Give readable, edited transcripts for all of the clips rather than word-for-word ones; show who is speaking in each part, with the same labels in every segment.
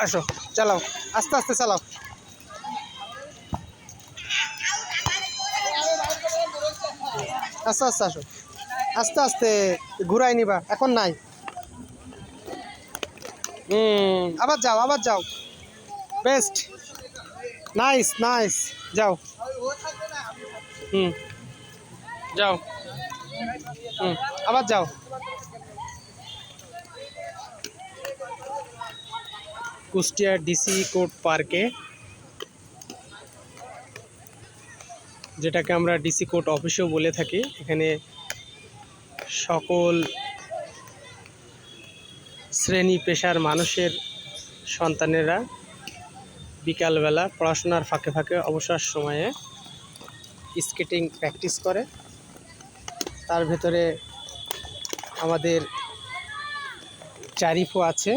Speaker 1: আসো, চালাও, আস্তে আস্তে চালাও। আস্তে আস্তে আসো, আস্তে আস্তে ঘুরাই নিবা, এখন নাই। আবার যাও, আবার যাও। বেস্ট, নাইস নাইস, যাও। যাও। আবার যাও। কুষ্টিয়া ডিসি কোর্ট পার্কে, যেটাকে আমরা ডিসি কোর্ট অফিসেও বলে থাকি, এখানে সকল শ্রেণী পেশার মানুষের সন্তানেরা বিকালবেলা পড়াশোনার ফাঁকে ফাঁকে অবসর সময়ে স্কেটিং প্র্যাকটিস করে। তার ভেতরে আমাদের চারিফও আছে।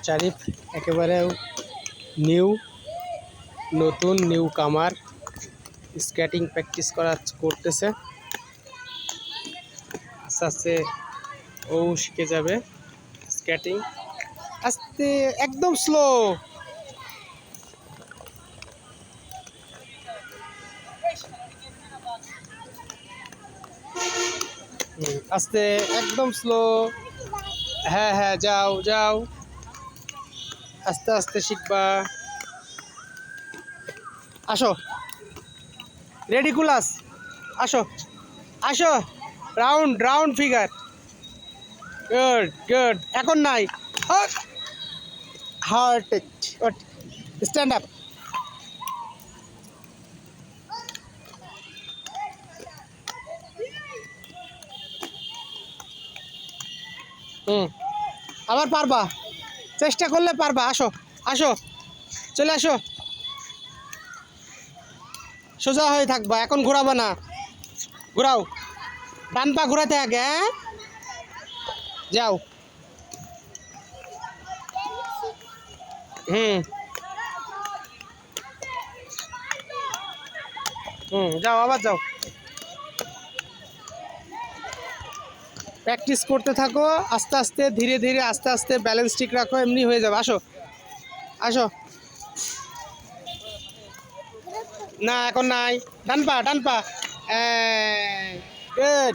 Speaker 1: চারিফ একেবারে নতুন নিউ কামার, স্কেটিং প্র্যাকটিস করতেছে। আস্তে আস্তে ও শিখে যাবে স্কেটিং। আস্তে, একদম স্লো। আস্তে, একদম স্লো। হ্যাঁ হ্যাঁ, যাও যাও, আস্তে আস্তে শিখবা। আসো, রেডিকুলাস, আসো আসো, round round figure, good good. এখন নাই, হার্ট, স্ট্যান্ড আপ। আবার পারবা, চেষ্টা করলে পারবা। আসো আসো, চলে আসো, সোজা হয়ে থাকবা, এখন ঘোরাবা না। ঘোরাও, ডান পা ঘোরাতে আগে, হ্যাঁ, যাও। যাও, আবার যাও। প্র্যাকটিস করতে থাকো, আস্তে আস্তে, ধীরে ধীরে, আস্তে আস্তে ব্যালেন্স ঠিক রাখো, এমনি হয়ে যাবে। আসো আসো। না, এখন নাই, ডান পা ডান পা, গুড।